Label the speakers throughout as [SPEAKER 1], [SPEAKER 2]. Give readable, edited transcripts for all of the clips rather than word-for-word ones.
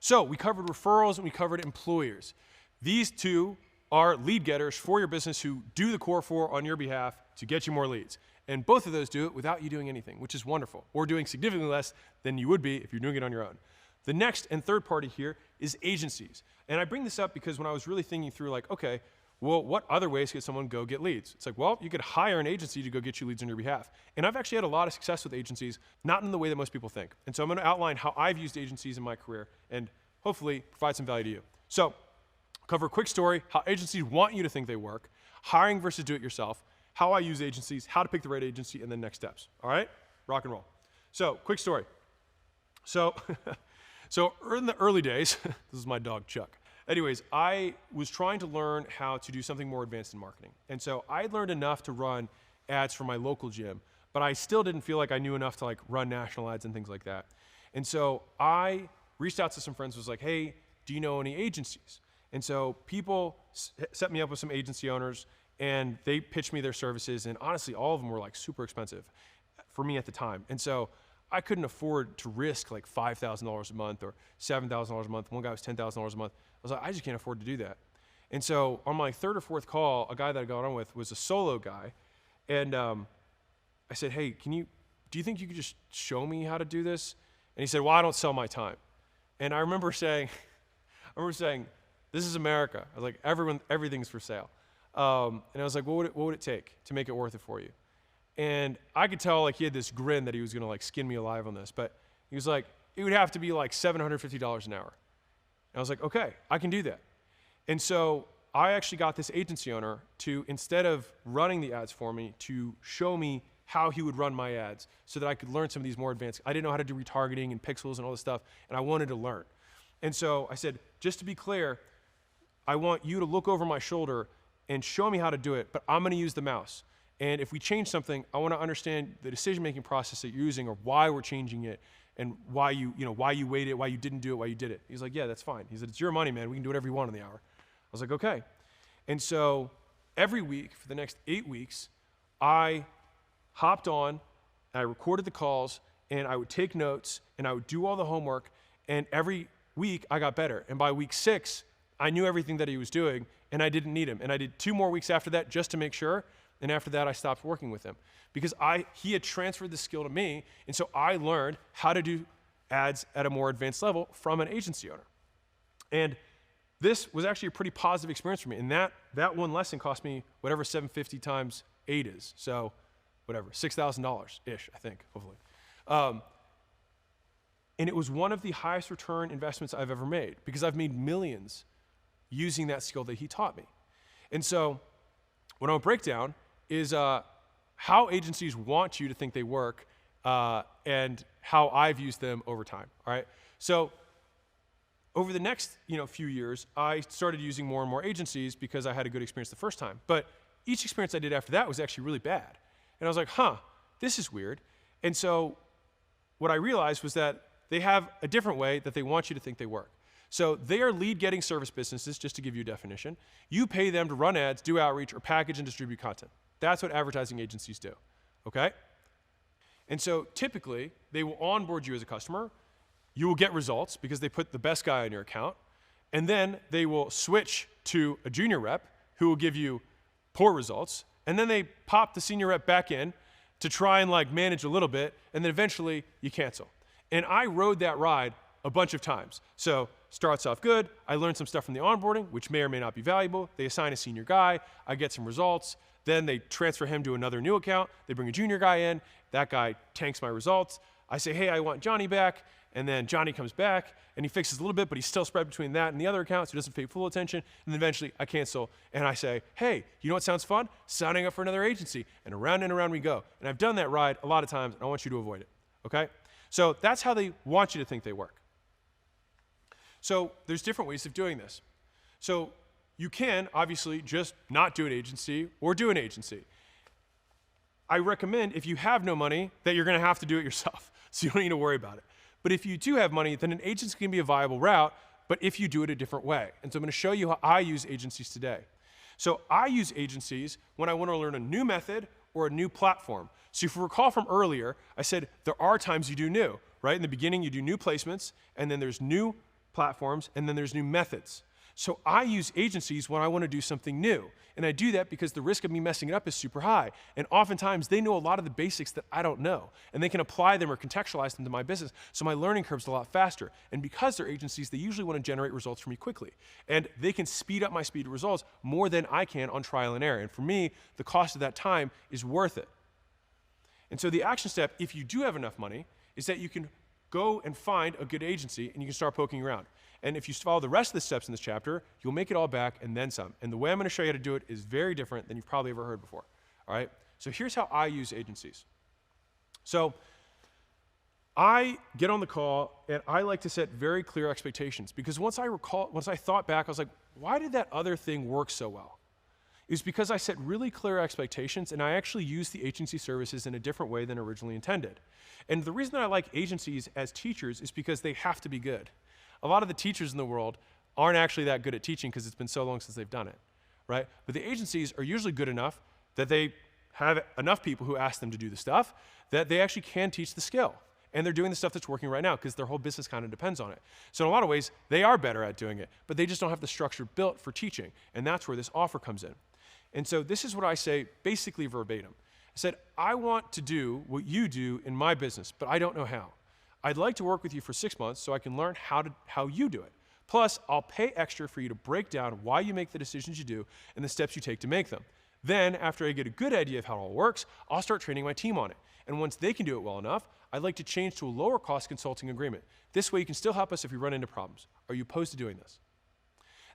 [SPEAKER 1] So we covered referrals and we covered employers. These two are lead getters for your business who do the core four on your behalf to get you more leads. And both of those do it without you doing anything, which is wonderful, or doing significantly less than you would be if you're doing it on your own. The next and third party here is agencies. And I bring this up because when I was really thinking through like, okay, well, what other ways could someone go get leads? It's like, well, you could hire an agency to go get you leads on your behalf. And I've actually had a lot of success with agencies, not in the way that most people think. And so I'm going to outline how I've used agencies in my career and hopefully provide some value to you. So cover a quick story, how agencies want you to think they work, hiring versus do it yourself, how I use agencies, how to pick the right agency, and then next steps. All right? Rock and roll. So quick story. So in the early days, this is my dog Chuck. Anyways, I was trying to learn how to do something more advanced in marketing. And so I learned enough to run ads for my local gym, but I still didn't feel like I knew enough to like run national ads and things like that. And so I reached out to some friends, was like, hey, do you know any agencies? And so people set me up with some agency owners and they pitched me their services. And honestly, all of them were like super expensive for me at the time. And so I couldn't afford to risk like $5,000 a month or $7,000 a month. One guy was $10,000 a month. I was like, I just can't afford to do that. And so on my third or fourth call, a guy that I got on with was a solo guy. And I said, hey, do you think you could just show me how to do this? And he said, well, I don't sell my time. And I remember saying, this is America. I was like, everything's for sale. And I was like, what would it take to make it worth it for you? And I could tell like he had this grin that he was gonna like skin me alive on this, but he was like, it would have to be like $750 an hour. And I was like, okay, I can do that. And so I actually got this agency owner to, instead of running the ads for me, to show me how he would run my ads so that I could learn some of these more advanced. I didn't know how to do retargeting and pixels and all this stuff, and I wanted to learn. And so I said, just to be clear, I want you to look over my shoulder and show me how to do it, but I'm gonna use the mouse. And if we change something, I want to understand the decision-making process that you're using or why we're changing it and why you waited, why you didn't do it, why you did it. He's like, yeah, that's fine. He said, it's your money, man. We can do whatever you want in the hour. I was like, okay. And so every week for the next 8 weeks, I hopped on, and I recorded the calls, and I would take notes, and I would do all the homework, and every week I got better. And by week 6, I knew everything that he was doing, and I didn't need him. And I did 2 more weeks after that just to make sure. And after that, I stopped working with him because he had transferred the skill to me. And so I learned how to do ads at a more advanced level from an agency owner. And this was actually a pretty positive experience for me. And that one lesson cost me whatever 750 times 8 is. So whatever, $6,000-ish, I think, hopefully. And it was one of the highest return investments I've ever made because I've made millions using that skill that he taught me. And so what I'm gonna break down is how agencies want you to think they work and how I've used them over time, all right? So over the next few years, I started using more and more agencies because I had a good experience the first time. But each experience I did after that was actually really bad. And I was like, this is weird. And so what I realized was that they have a different way that they want you to think they work. So they are lead-getting service businesses, just to give you a definition. You pay them to run ads, do outreach, or package and distribute content. That's what advertising agencies do, okay? And so typically, they will onboard you as a customer. You will get results because they put the best guy on your account. And then they will switch to a junior rep who will give you poor results. And then they pop the senior rep back in to try and like manage a little bit. And then eventually, you cancel. And I rode that ride a bunch of times. So starts off good. I learned some stuff from the onboarding, which may or may not be valuable. They assign a senior guy. I get some results. Then they transfer him to another new account. They bring a junior guy in. That guy tanks my results. I say, hey, I want Johnny back. And then Johnny comes back, and he fixes a little bit, but he's still spread between that and the other account, so he doesn't pay full attention. And then eventually, I cancel, and I say, hey, you know what sounds fun? Signing up for another agency. And around we go. And I've done that ride a lot of times, and I want you to avoid it, okay? So that's how they want you to think they work. So there's different ways of doing this. So you can, obviously, just not do an agency or do an agency. I recommend, if you have no money, that you're going to have to do it yourself, so you don't need to worry about it. But if you do have money, then an agency can be a viable route, but if you do it a different way. And so I'm going to show you how I use agencies today. So I use agencies when I want to learn a new method or a new platform. So if you recall from earlier, I said there are times you do new, right? In the beginning, you do new placements, and then there's new platforms, and then there's new methods. So I use agencies when I want to do something new. And I do that because the risk of me messing it up is super high. And oftentimes they know a lot of the basics that I don't know. And they can apply them or contextualize them to my business. So my learning curve's a lot faster. And because they're agencies, they usually want to generate results for me quickly. And they can speed up my speed to results more than I can on trial and error. And for me, the cost of that time is worth it. And so the action step, if you do have enough money, is that you can go and find a good agency and you can start poking around. And if you follow the rest of the steps in this chapter, you'll make it all back and then some. And the way I'm going to show you how to do it is very different than you've probably ever heard before. All right? So here's how I use agencies. So I get on the call and I like to set very clear expectations because once I thought back, I was like, why did that other thing work so well? It was because I set really clear expectations and I actually used the agency services in a different way than originally intended. And the reason that I like agencies as teachers is because they have to be good. A lot of the teachers in the world aren't actually that good at teaching because it's been so long since they've done it, right? But the agencies are usually good enough that they have enough people who ask them to do the stuff that they actually can teach the skill. And they're doing the stuff that's working right now because their whole business kind of depends on it. So in a lot of ways, they are better at doing it, but they just don't have the structure built for teaching. And that's where this offer comes in. And so this is what I say basically verbatim. I said, I want to do what you do in my business, but I don't know how. I'd like to work with you for 6 months so I can learn how you do it. Plus, I'll pay extra for you to break down why you make the decisions you do and the steps you take to make them. Then, after I get a good idea of how it all works, I'll start training my team on it. And once they can do it well enough, I'd like to change to a lower cost consulting agreement. This way you can still help us if we run into problems. Are you opposed to doing this?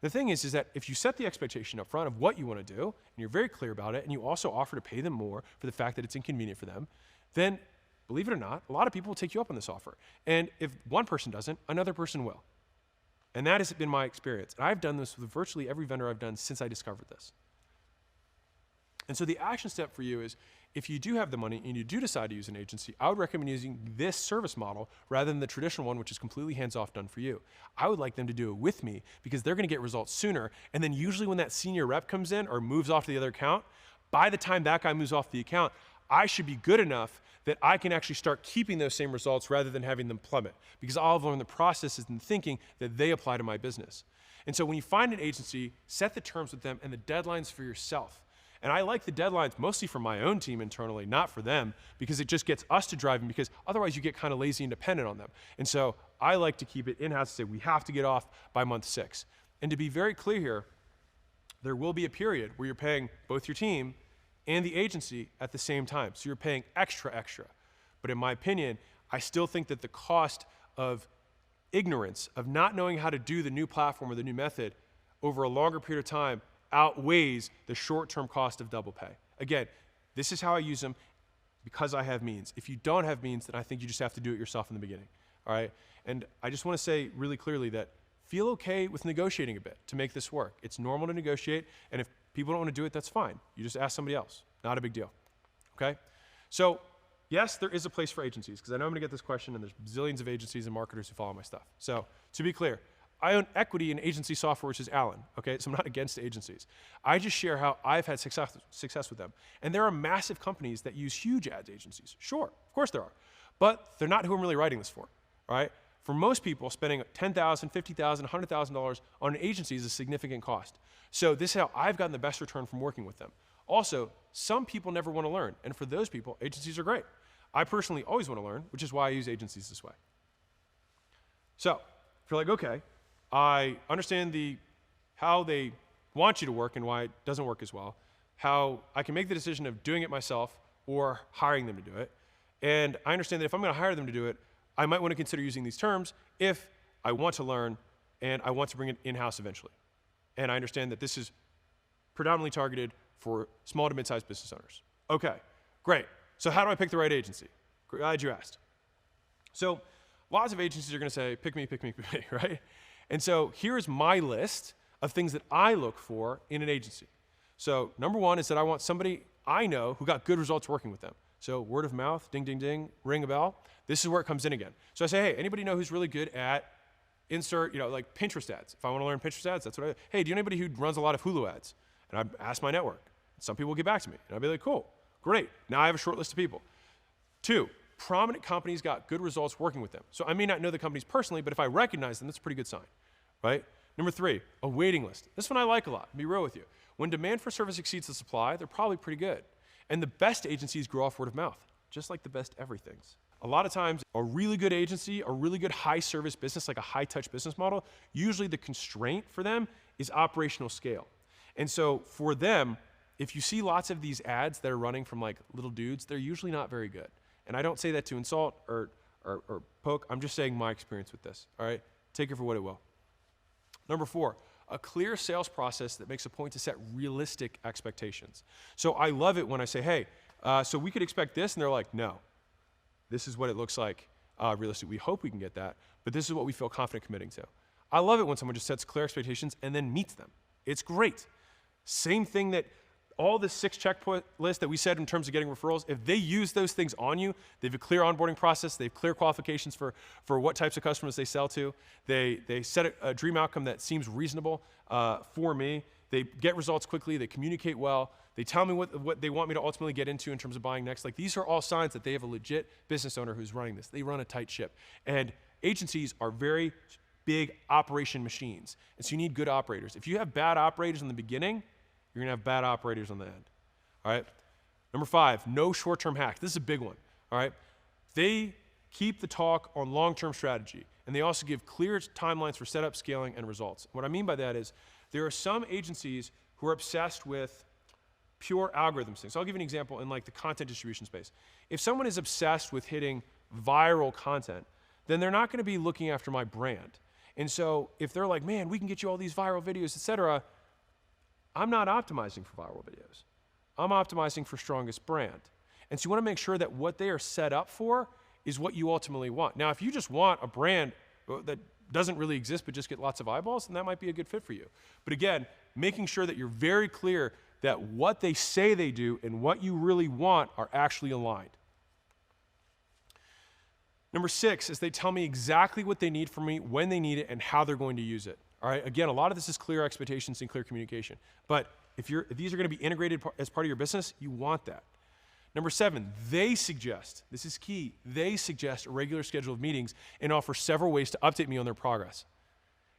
[SPEAKER 1] The thing is that if you set the expectation up front of what you want to do, and you're very clear about it, and you also offer to pay them more for the fact that it's inconvenient for them, then believe it or not, a lot of people will take you up on this offer. And if one person doesn't, another person will. And that has been my experience. And I've done this with virtually every vendor I've done since I discovered this. And so the action step for you is, if you do have the money and you do decide to use an agency, I would recommend using this service model rather than the traditional one, which is completely hands-off done for you. I would like them to do it with me because they're going to get results sooner. And then usually when that senior rep comes in or moves off to the other account, by the time that guy moves off the account, I should be good enough that I can actually start keeping those same results rather than having them plummet because I'll have learned the processes and thinking that they apply to my business. And so when you find an agency, set the terms with them and the deadlines for yourself. And I like the deadlines mostly for my own team internally, not for them, because it just gets us to drive them, because otherwise you get kind of lazy and dependent on them. And so I like to keep it in-house and say we have to get off by month 6. And to be very clear here, there will be a period where you're paying both your team and the agency at the same time. So you're paying extra. But in my opinion, I still think that the cost of ignorance, of not knowing how to do the new platform or the new method over a longer period of time outweighs the short-term cost of double pay. Again, this is how I use them because I have means. If you don't have means, then I think you just have to do it yourself in the beginning, all right? And I just want to say really clearly that feel okay with negotiating a bit to make this work. It's normal to negotiate, and if people don't want to do it, that's fine. You just ask somebody else. Not a big deal, okay? So yes, there is a place for agencies, because I know I'm going to get this question, and there's zillions of agencies and marketers who follow my stuff. So to be clear, I own equity in agency software, which is Allen, okay? So I'm not against agencies. I just share how I've had success with them. And there are massive companies that use huge ads agencies. Sure, of course there are. But they're not who I'm really writing this for, all right? For most people, spending $10,000, $50,000, $100,000 on an agency is a significant cost. So this is how I've gotten the best return from working with them. Also, some people never want to learn. And for those people, agencies are great. I personally always want to learn, which is why I use agencies this way. So if you're like, okay, I understand how they want you to work and why it doesn't work as well, how I can make the decision of doing it myself or hiring them to do it. And I understand that if I'm going to hire them to do it, I might want to consider using these terms if I want to learn and I want to bring it in-house eventually. And I understand that this is predominantly targeted for small to mid-sized business owners. Okay, great. So how do I pick the right agency? Glad you asked. So lots of agencies are going to say, pick me, right? And so here's my list of things that I look for in an agency. So number one is that I want somebody I know who got good results working with them. So word of mouth, ding, ding, ding, ring a bell. This is where it comes in again. So I say, hey, anybody know who's really good at insert, like Pinterest ads? If I want to learn Pinterest ads, that's what I, hey, do you know anybody who runs a lot of Hulu ads? And I ask my network. Some people will get back to me. And I'll be like, cool, great. Now I have a short list of people. 2, prominent companies got good results working with them. So I may not know the companies personally, but if I recognize them, that's a pretty good sign, right? Number 3, a waiting list. This one I like a lot, to be real with you. When demand for service exceeds the supply, they're probably pretty good. And the best agencies grow off word of mouth, just like the best everythings. A lot of times, a really good agency, a really good high service business, like a high touch business model, usually the constraint for them is operational scale. And so for them, if you see lots of these ads that are running from like little dudes, they're usually not very good. And I don't say that to insult or poke, I'm just saying my experience with this, all right? Take it for what it will. Number 4, a clear sales process that makes a point to set realistic expectations. So I love it when I say, hey, so we could expect this, and they're like, no. This is what it looks like realistic. We hope we can get that, but this is what we feel confident committing to. I love it when someone just sets clear expectations and then meets them. It's great. Same thing that all the 6 checklists that we said in terms of getting referrals, if they use those things on you, they have a clear onboarding process, they have clear qualifications for what types of customers they sell to, they set a dream outcome that seems reasonable for me, they get results quickly, they communicate well, they tell me what they want me to ultimately get into in terms of buying next. Like, these are all signs that they have a legit business owner who's running this. They run a tight ship. And agencies are very big operation machines. And so you need good operators. If you have bad operators in the beginning, you're gonna have bad operators on the end, all right? Number 5, no short-term hacks. This is a big one, all right? They keep the talk on long-term strategy, and they also give clear timelines for setup, scaling, and results. What I mean by that is there are some agencies who are obsessed with pure algorithm things. So I'll give you an example in like the content distribution space. If someone is obsessed with hitting viral content, then they're not gonna be looking after my brand. And so if they're like, man, we can get you all these viral videos, et cetera, I'm not optimizing for viral videos. I'm optimizing for strongest brand. And so you wanna make sure that what they are set up for is what you ultimately want. Now, if you just want a brand that doesn't really exist but just get lots of eyeballs, then that might be a good fit for you. But again, making sure that you're very clear that what they say they do and what you really want are actually aligned. Number 6 is they tell me exactly what they need from me, when they need it, and how they're going to use it. All right, again, a lot of this is clear expectations and clear communication. But if these are gonna be integrated as part of your business, you want that. Number 7, they suggest, this is key, they suggest a regular schedule of meetings and offer several ways to update me on their progress.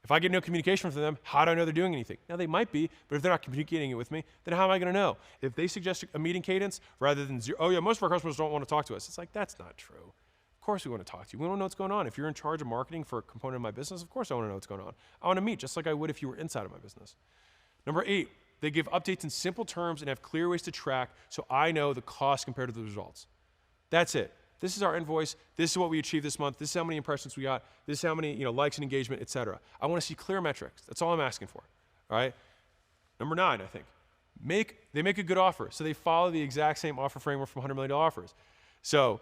[SPEAKER 1] If I get no communication from them, how do I know they're doing anything? Now, they might be, but if they're not communicating it with me, then how am I gonna know? If they suggest a meeting cadence rather than 0, oh yeah, most of our customers don't wanna talk to us. It's like, that's not true. Of course we wanna talk to you. We wanna know what's going on. If you're in charge of marketing for a component of my business, of course I wanna know what's going on. I wanna meet just like I would if you were inside of my business. Number 8, they give updates in simple terms and have clear ways to track so I know the cost compared to the results. That's it. This is our invoice. This is what we achieved this month. This is how many impressions we got. This is how many likes and engagement, et cetera. I wanna see clear metrics. That's all I'm asking for, all right? Number 9, I think, they make a good offer. So they follow the exact same offer framework from $100 million offers. So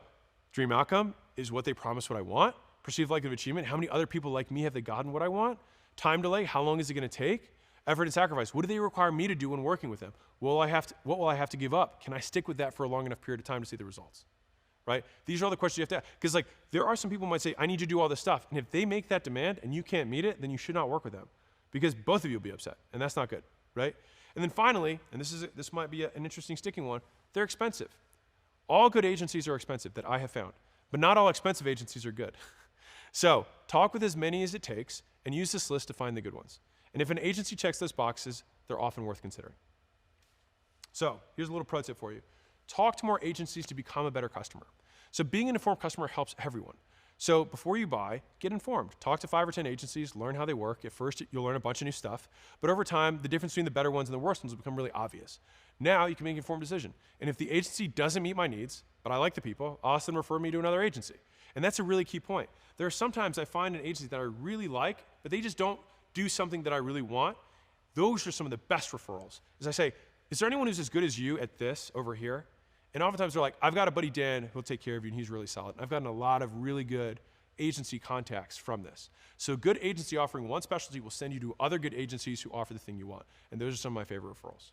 [SPEAKER 1] dream outcome is what they promise what I want. Perceived likelihood of achievement, how many other people like me have they gotten what I want? Time delay, how long is it gonna take? Effort and sacrifice, what do they require me to do when working with them? What will I have to give up? Can I stick with that for a long enough period of time to see the results? Right? These are all the questions you have to ask. Because like, there are some people who might say, I need you to do all this stuff. And if they make that demand and you can't meet it, then you should not work with them. Because both of you will be upset, and that's not good, right? And then finally, and this might be an interesting sticking one, they're expensive. All good agencies are expensive that I have found, but not all expensive agencies are good. So talk with as many as it takes and use this list to find the good ones. And if an agency checks those boxes, they're often worth considering. So here's a little pro tip for you. Talk to more agencies to become a better customer. So being an informed customer helps everyone. So before you buy, get informed. Talk to 5 or 10 agencies, learn how they work. At first, you'll learn a bunch of new stuff, but over time, the difference between the better ones and the worst ones will become really obvious. Now you can make an informed decision. And if the agency doesn't meet my needs, but I like the people, I'll ask them to refer me to another agency. And that's a really key point. There are sometimes I find an agency that I really like, but they just don't do something that I really want. Those are some of the best referrals. As I say, is there anyone who's as good as you at this over here? And oftentimes they're like, I've got a buddy Dan who'll take care of you and he's really solid. I've gotten a lot of really good agency contacts from this. So good agency offering one specialty will send you to other good agencies who offer the thing you want. And those are some of my favorite referrals.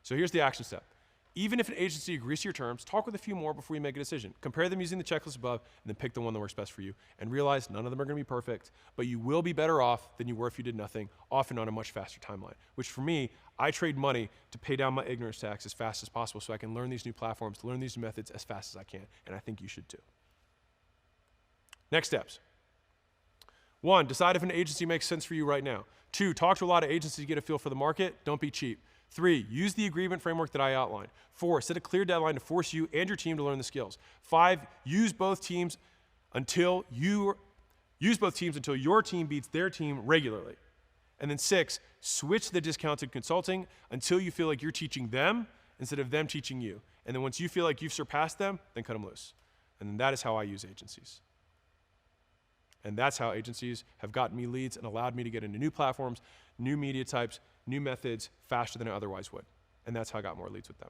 [SPEAKER 1] So here's the action step. Even if an agency agrees to your terms, talk with a few more before you make a decision. Compare them using the checklist above, and then pick the one that works best for you. And realize none of them are going to be perfect, but you will be better off than you were if you did nothing, often on a much faster timeline. Which for me, I trade money to pay down my ignorance tax as fast as possible so I can learn these new platforms, learn these new methods as fast as I can. And I think you should too. Next steps. 1, decide if an agency makes sense for you right now. 2, talk to a lot of agencies to get a feel for the market. Don't be cheap. 3, use the agreement framework that I outlined. 4, set a clear deadline to force you and your team to learn the skills. 5, use both teams until your team beats their team regularly. And then 6, switch the discounted consulting until you feel like you're teaching them instead of them teaching you. And then once you feel like you've surpassed them, then cut them loose. And then that is how I use agencies. And that's how agencies have gotten me leads and allowed me to get into new platforms, new media types, new methods faster than I otherwise would. And that's how I got more leads with them.